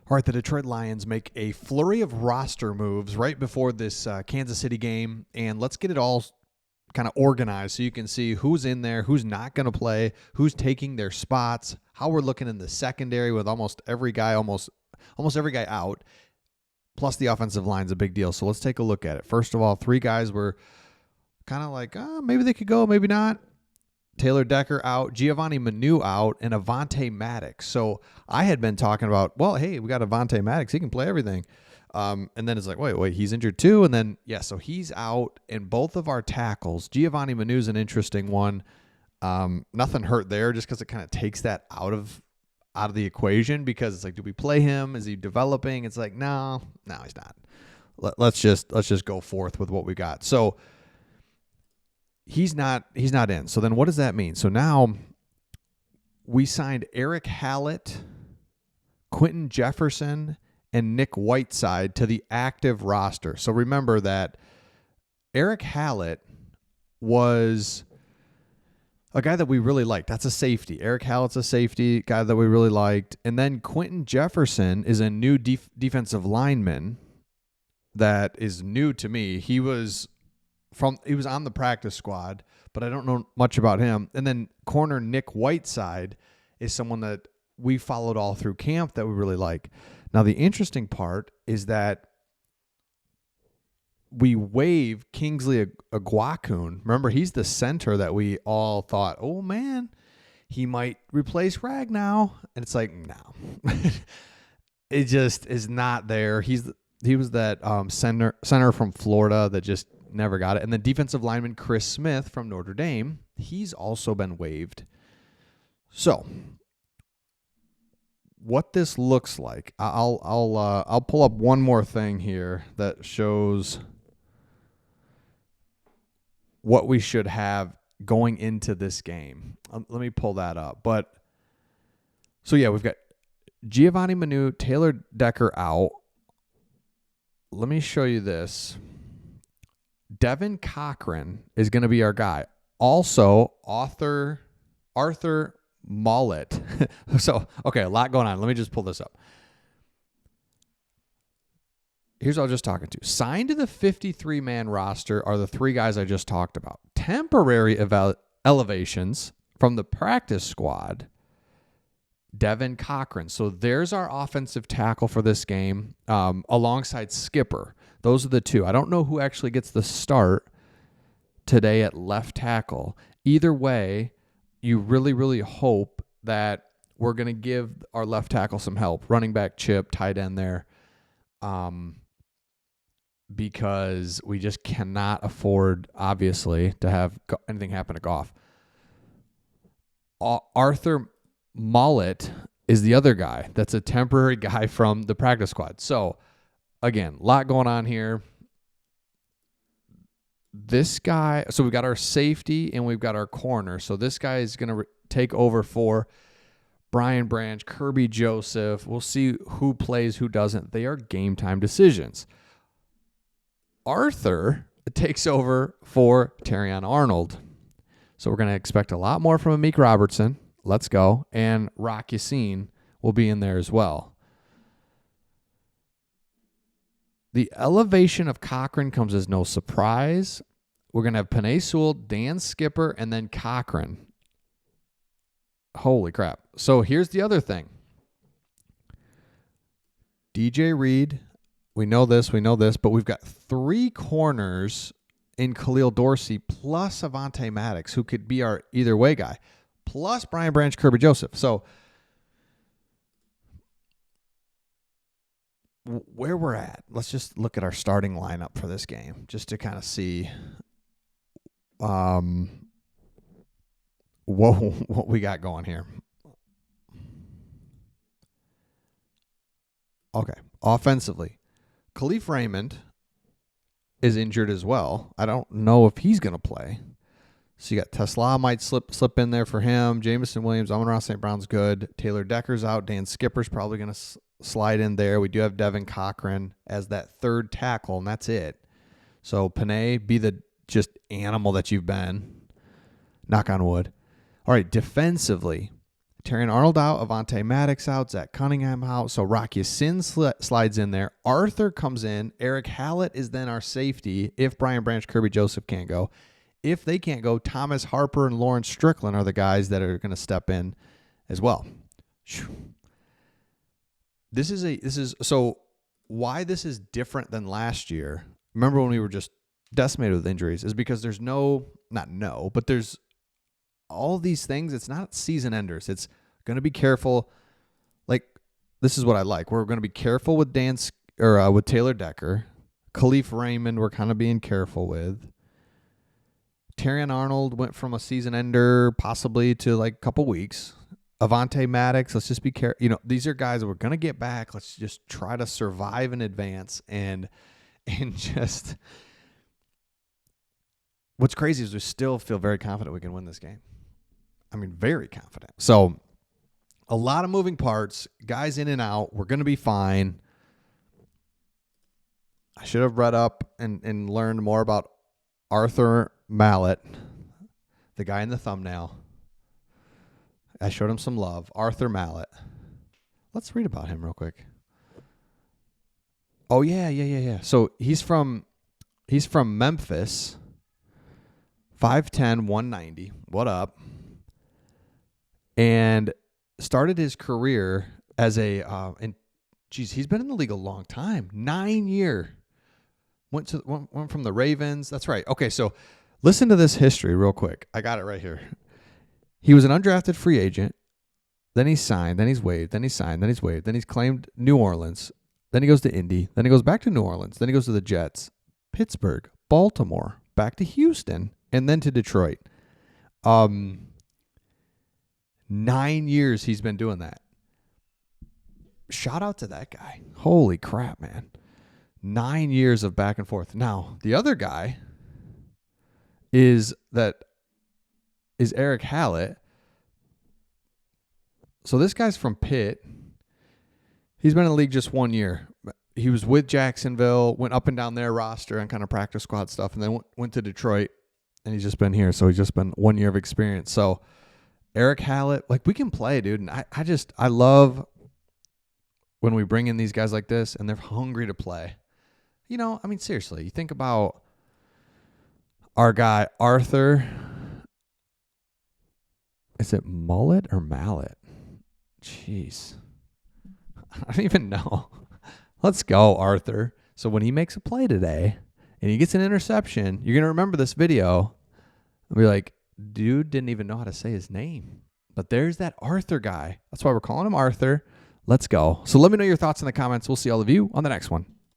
All right, the Detroit Lions make a flurry of roster moves right before this Kansas City game, and let's get it all kind of organized so you can see who's in there, who's not going to play, who's taking their spots, how we're looking in the secondary with almost every guy out, plus the offensive line's a big deal. So let's take a look at it. First of all, 3 guys were kind of like, maybe they could go, maybe not. Taylor Decker out, Giovanni Manu out, and Avonte Maddox. So I had been talking about, well, hey, we got Avonte Maddox. He can play everything. And then it's like, wait, he's injured too? And then, so he's out. And both of our tackles, Giovanni Manu's an interesting one. Nothing hurt there just because it kind of takes that out of the equation, because it's like, do we play him? Is he developing? It's like, no, he's not. Let's just go forth with what we got. So he's not in. So then what does that mean? So now we signed Eric Hallett, Quentin Jefferson, and Nick Whiteside to the active roster. So remember that Eric Hallett was a guy that we really liked. That's a safety. Eric Hallett's a safety guy that we really liked. And then Quentin Jefferson is a new defensive lineman that is new to me. He was on the practice squad, but I don't know much about him. And then corner Nick Whiteside is someone that we followed all through camp that we really like. Now, the interesting part is that we waived Kingsley Aguakun. Remember, he's the center that we all thought, oh man, he might replace Ragnow. And it's like, no, it just is not there. He was that center from Florida that just never got it. And then defensive lineman Chris Smith from Notre Dame, he's also been waived. So what this looks like, I'll pull up one more thing here that shows what we should have going into this game. Let me pull that up. But so we've got Giovanni Manu, Taylor Decker out. Let me show you this. Devin Cochran is going to be our guy. Also, Arthur Mollett. So, okay, a lot going on. Let me just pull this up. Here's what I was just talking to. Signed to the 53-man roster are the 3 guys I just talked about. Temporary elevations from the practice squad, Devin Cochran. So there's our offensive tackle for this game, alongside Skipper. Those are the 2. I don't know who actually gets the start today at left tackle. Either way, you really, really hope that we're going to give our left tackle some help. Running back Chip, tight end there, because we just cannot afford, obviously, to have anything happen to Goff. Arthur Mollett is the other guy. That's a temporary guy from the practice squad. So, again, a lot going on here. This guy, so we've got our safety and we've got our corner. So this guy is going to take over for Brian Branch, Kirby Joseph. We'll see who plays, who doesn't. They are game time decisions. Arthur takes over for Terrion Arnold. So we're going to expect a lot more from Amik Robertson. Let's go. And Rock Yassin will be in there as well. The elevation of Cochran comes as no surprise. We're going to have Penei Sewell, Dan Skipper, and then Cochran. Holy crap. So here's the other thing. DJ Reed, we know this, but we've got 3 corners in Khalil Dorsey plus Avonte Maddox, who could be our either way guy, plus Brian Branch, Kirby Joseph. So where we're at, let's just look at our starting lineup for this game just to kind of see what we got going here. Okay, offensively, Khalif Raymond is injured as well. I don't know if he's going to play. So you got Tesla might slip in there for him. Jameson Williams, Amon-Ra St. Brown's good. Taylor Decker's out. Dan Skipper's probably going to slide in there. We do have Devin Cochran as that third tackle, and that's it. So Penei, be the just animal that you've been. Knock on wood. All right, defensively, Terrion Arnold out, Avonte Maddox out, Zach Cunningham out. So Rocky Sin slides in there. Arthur comes in. Eric Hallett is then our safety if Brian Branch, Kirby Joseph can't go. If they can't go, Thomas Harper and Lawrence Strickland are the guys that are going to step in as well. So why this is different than last year. Remember when we were just decimated with injuries is because there's but there's all these things. It's not season enders. It's going to be careful. Like, this is what I like. We're going to be careful with with Taylor Decker. Khalif Raymond, we're kind of being careful with. Terrion Arnold went from a season ender possibly to like a couple weeks. Avonte Maddox, let's just be careful. These are guys that we're going to get back. Let's just try to survive in advance. And just what's crazy is we still feel very confident we can win this game. I mean, very confident. So a lot of moving parts, guys in and out. We're going to be fine. I should have read up and learned more about Arthur Mallett, the guy in the thumbnail. I showed him some love. Arthur Mallett. Let's read about him real quick. Oh, yeah. So he's from Memphis. 5'10", 190. What up? And started his career as he's been in the league a long time. 9 years. Went from the Ravens. That's right. Okay, so listen to this history real quick. I got it right here. He was an undrafted free agent. Then he signed. Then he's waived. Then he signed. Then he's waived. Then he's claimed New Orleans. Then he goes to Indy. Then he goes back to New Orleans. Then he goes to the Jets, Pittsburgh, Baltimore, back to Houston, and then to Detroit. 9 years he's been doing that. Shout out to that guy. Holy crap, man. 9 years of back and forth. Now, the other guy is Eric Hallett. So this guy's from Pitt. He's been in the league just 1 year. He was with Jacksonville, went up and down their roster and kind of practice squad stuff, and then went to Detroit, and he's just been here. So he's just been 1 year of experience. So Eric Hallett, like, we can play, dude. And I love when we bring in these guys like this and they're hungry to play. I mean, seriously, you think about our guy, Arthur. Is it Mullet or Mallet? Jeez. I don't even know. Let's go, Arthur. So when he makes a play today and he gets an interception, you're going to remember this video and be like, dude didn't even know how to say his name. But there's that Arthur guy. That's why we're calling him Arthur. Let's go. So let me know your thoughts in the comments. We'll see all of you on the next one.